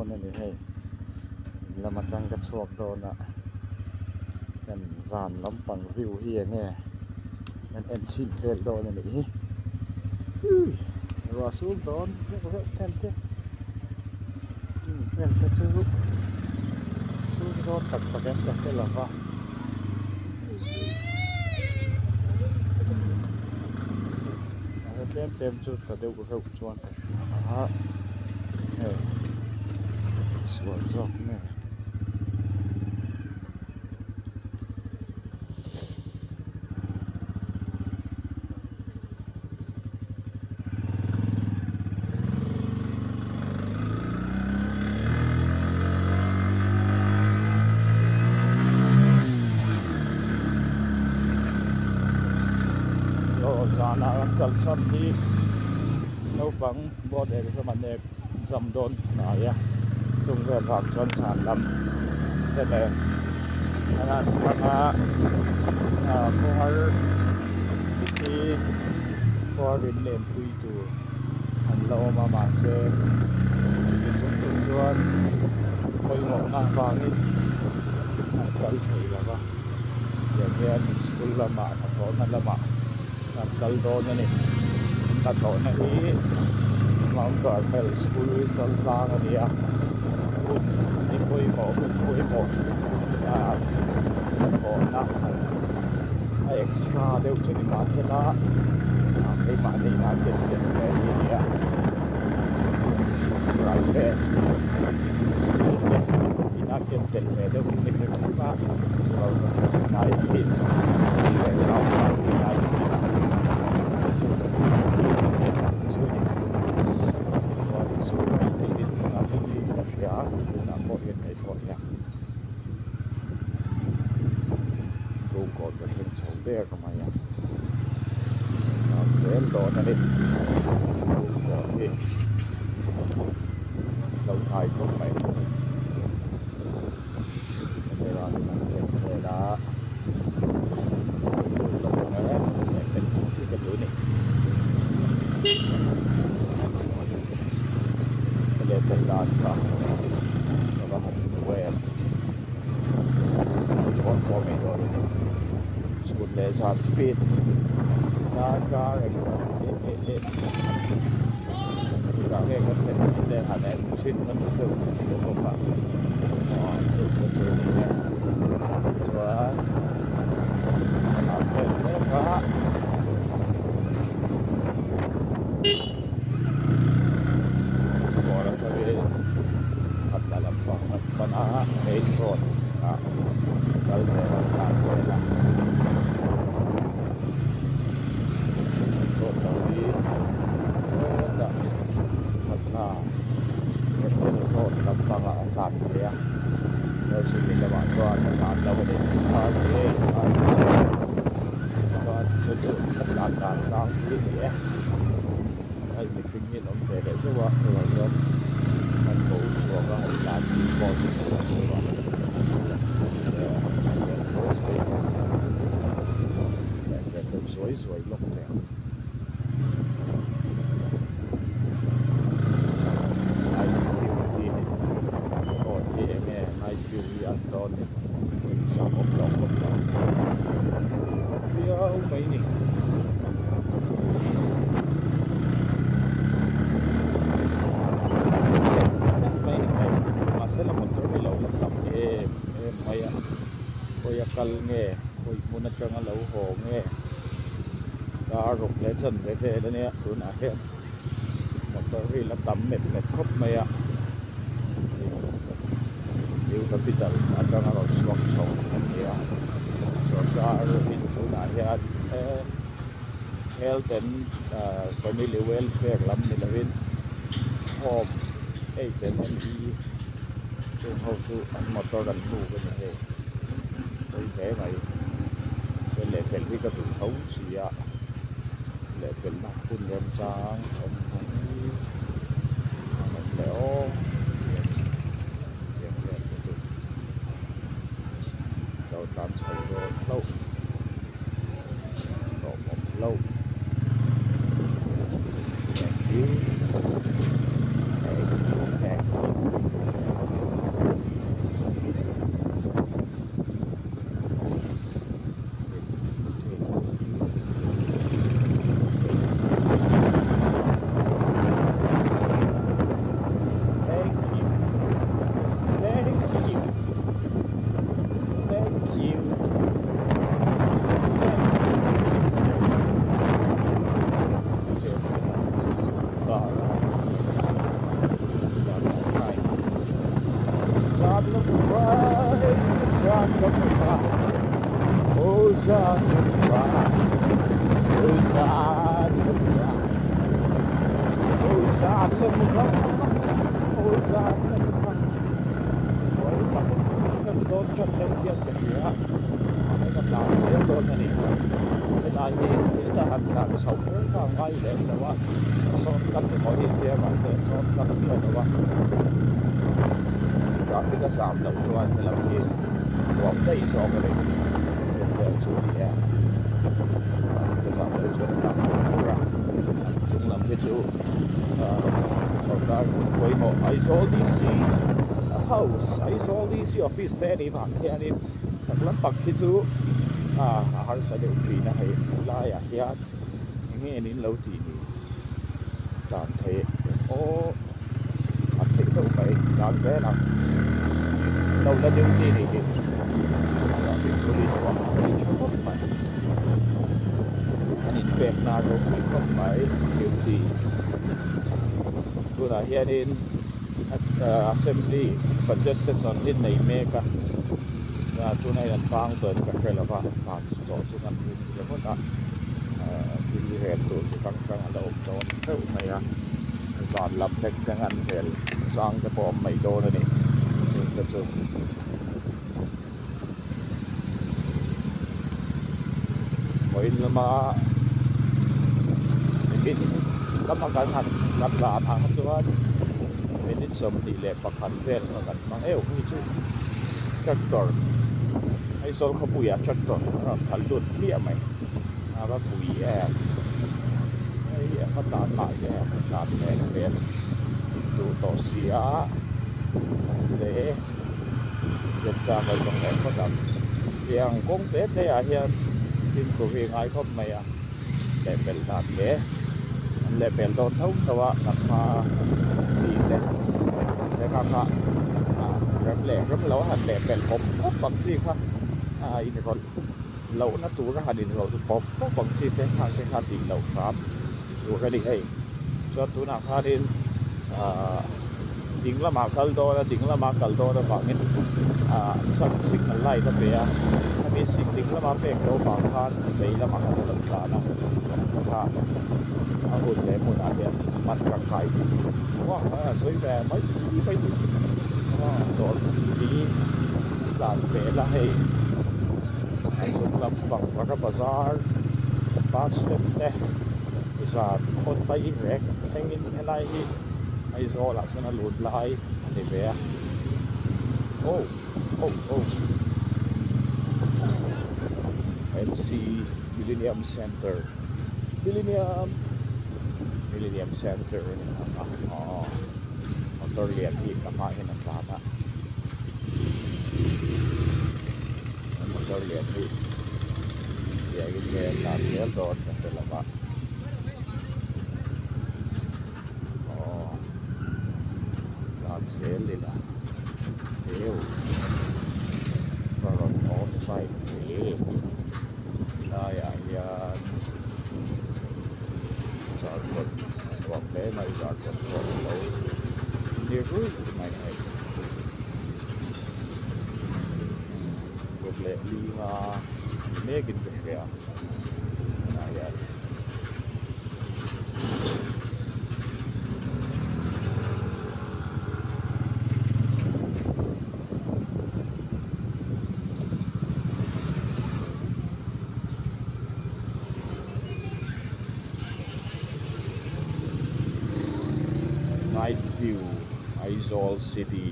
đôn này hay là mặt trăng cái chuột đôn ạกันสานลำปังวิวเฮียเนี่ยนั่นเอ็นชินเฟลโดนนี่รัวสูงโดนเยอะๆแทนเจ้าแทนจะสูงโดนตัดประเด็นจากที่เราก็เต็มจุดก็เดี๋ยวก็เข้าชวนฮะสวยจอกเนี่ยกันซ้ำที่เราฟังบอดเอกสมันเอกซ้ำโดนหน่อยช่วงเรื่องความชนสารลำแต่ขณะพระพวกที่พอเรียนเล่นคุยตัวอันเรามาเจอเป็นส่วนคอยมองหน้าฟังนี่ก็ใช่แล้วก็อย่างเงี้ยสกุลละหมาดขอนั่นละหมาดkal doon ni tato na Mount Carmel School lang niya ipoy mo ako na ay extra daw sinima sila kay mani natin niya private inakin telme daw pinipinpa naitin There come on, sel doon na rin. Lâu thay không phải. Đây là cái đó. Cái lưỡi này. Cái đẹp thật là đó. Nó có một que. Con mình rồi. Để giảm speed ra cái có thể để hẳn em xin nó được không bạn được và làm thêm cái khá bỏ ra cho đi thật là làm xong con á hết rồi đây là làm làm gì á, rồi xin mình các bạn cho làm đâu có để cho sự tất cả các cái gì á, đây mình kinh nghiệm ông về để cho bạn rồi cho mình phụ của các hội làm con suối suối lốc nè. Đón sao một lòng phía mấy này mà sẽ là một cái lẩu lắm em mày coi cal nghe coi muốn cho nó lẩu hồ nghe đã rục lấy chân cái thế đó nè tụi nãy hết một cái là tắm mệt khóc mày ạ yêu capital ada kalau sok ya so itu dah ya health and family welfare lam ni lawin home agency to how to motor dan tu kan ni tôi thế này cái level vi cái tụi thấu gì ạ level nào cũng đem sang mình léo tạm thời lâu độ một lâu đèn chiếu đèn I saw this house, I saw this office there ni bang here ni saklan pakhi chu har sa de tri na hai la ya hian nge nin lo ti ni tan the o a the to pai dan ve na đâu là điều gì này thì police wa ni chok pai ani pek na ro ni kop pai điều gì tu na hian in assembly budget section in nei me ka na tu nai an pang ton ka khela wa pang so chu kan ni le ko ta di he tu kang kang lo ton theu mai a zan lam tek kang an hel sang ka pom mai do na ni ka chu moi lama ni lama kan han lat la thang tu waเป็นสมดีเล็บประคันเวลกันบางนี่ชื่อชักตอร์ไอ้โซลขบุยชักตอร์ขันดุดเลี้ยไหมว่าบุยไอ้เขาตาหลายชาติแดงเป็นดูต่อเสียเสียจะจำไปตรงไหนก็จำอย่างกงเต๊ะได้เฮียกินตัวเองไอ้เขาไม่แต่เป็นตาเก๋และเป็นตอนเท่าตัวนักมาดีเลยแต่ครับรับแหลกรับเราหันแหลกเป็นผมก็บางทีครับอีกคนเราหน้าตัวก็หันดินเราสุดป๊อปก็บางทีเป็นทางเป็นทางดินเราครับดูกันดิให้ชอบตัวหน้าคาดินดิ่งละมาคัลโตนะดิ่งละมาคัลโตนะบางทีสักสิ่งอะไรก็เปียถ้ามีสิ่งดิ่งละมาเป็นเราบางท่านไปละมาคัลโตต่างๆนะครับเอาหุ่นใหญ่หุ่นอาเดียมันกับใครว่าสวยแบบไม่ไปว่าโดนดีหลานเป๋ละให้สุดลำฝั่งวัดประสาทปาสเต็มเตะประสาทคนไปแรกแห่งนี้อะไรไอ้โซลักษณะหลุดลายอันนี้เป๋โอ้MC Millennium Center Millennium Center ตัวเรียนที่กลับมาเห็นนะครับตัวเรียนที่เรียนเรียนตามเรียนโดดกันเป็นละว่าตามเสียเลยล่ะเดี๋ยวเราลองใส่ได้ยาจอดรถบอกได้ไม่จอดรถเราเดี๋ยวรู้ไหมไงรถเล็กลีมาเมกินเป็นเรื่องน่าอยาก Night view Aizawl City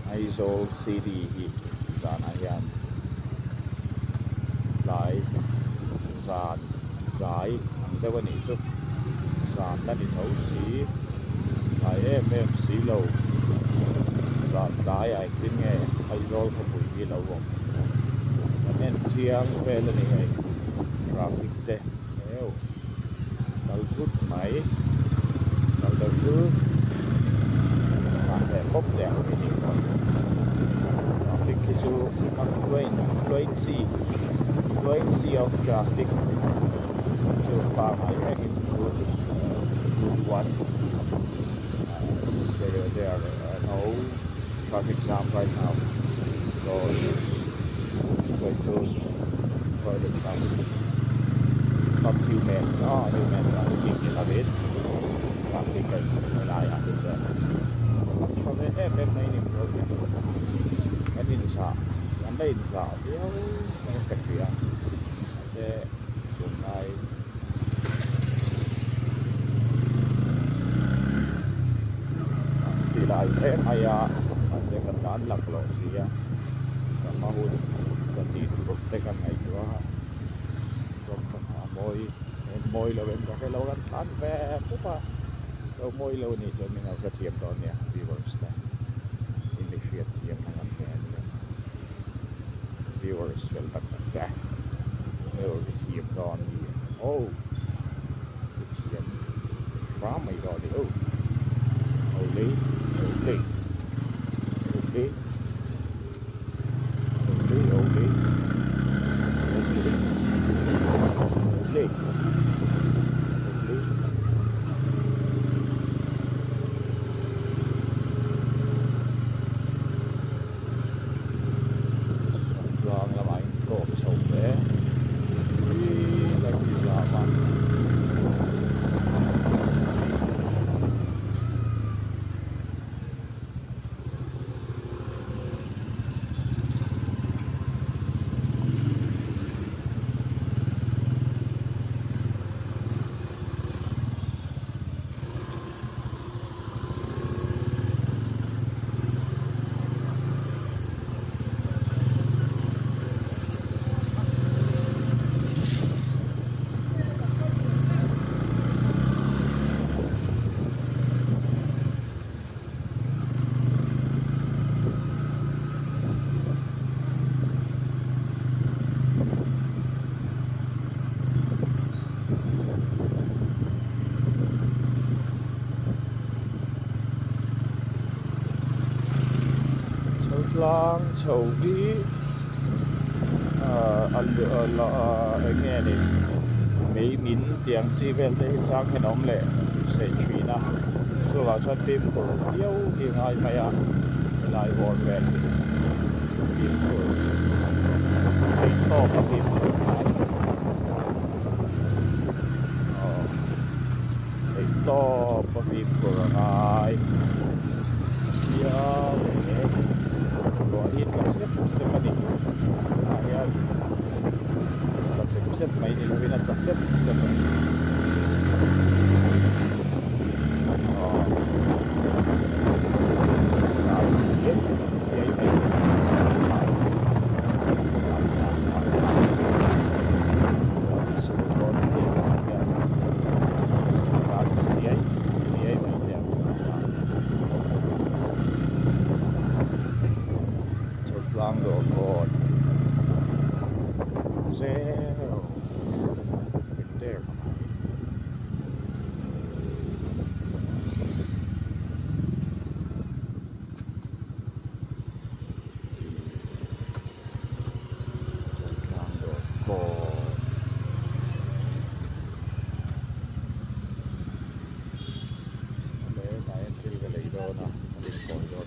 hi sana yan lại sàn giải ang daw ni so sàn na di thấu sĩ lại em sĩ lầu sàn giải ai tin nghe Aizawl không bụi gì đâu không nên chiang về là này traffic te neo đầu rút máy đầu thứ để phốc đèo cái gì đó traffic cái chỗ fluency of traffic so far I reckon good one there are no traffic jam right now so quay xuống quay được xong chiều mệt đó chiều mệt là cái chuyện là biết làm cái cảnh lại ăn được rồi cho nên em này niệm rồi em đi sao em đây sao thiếu cái cách chuyện để chúng này thì lại thế hay sẽ cần đón lạc lộ gì mà hôn cần đi được cái này nữa rồi môi môi là bên cái lâu ăn tán về cũng mà lâu môi lâu này cho mìnhเอากระเทียมตอนเนี้ย viewers นะนี่ไม่เสียเทียมนะครับแม่ viewers จะตัดแต่กระเทียมตอนนี้โอ้กระเทียมฟ้าไม่รอดิโอ้โอ้เลยโอ้เลยโอ้เลยโอ้เลยโอ้เลยLake. Giòn là bạn cột sụp để là gì là bạn lang chầu ví ăn được là nghe này mấy miếng tiếng chỉ về đây sang cái nón lệ sẽ truy na so vào cho phim của yêu thì ngay mày à lại vòn về phim của phim to cái phim phim to cái phim của ai ya Buat kasih siapa ni? Ayat kasih main ini lebih nak kasih siapa ni? Lang door God. Zero. There. Lang door God. Để tại em đi về lấy đồ nè, đi con đồ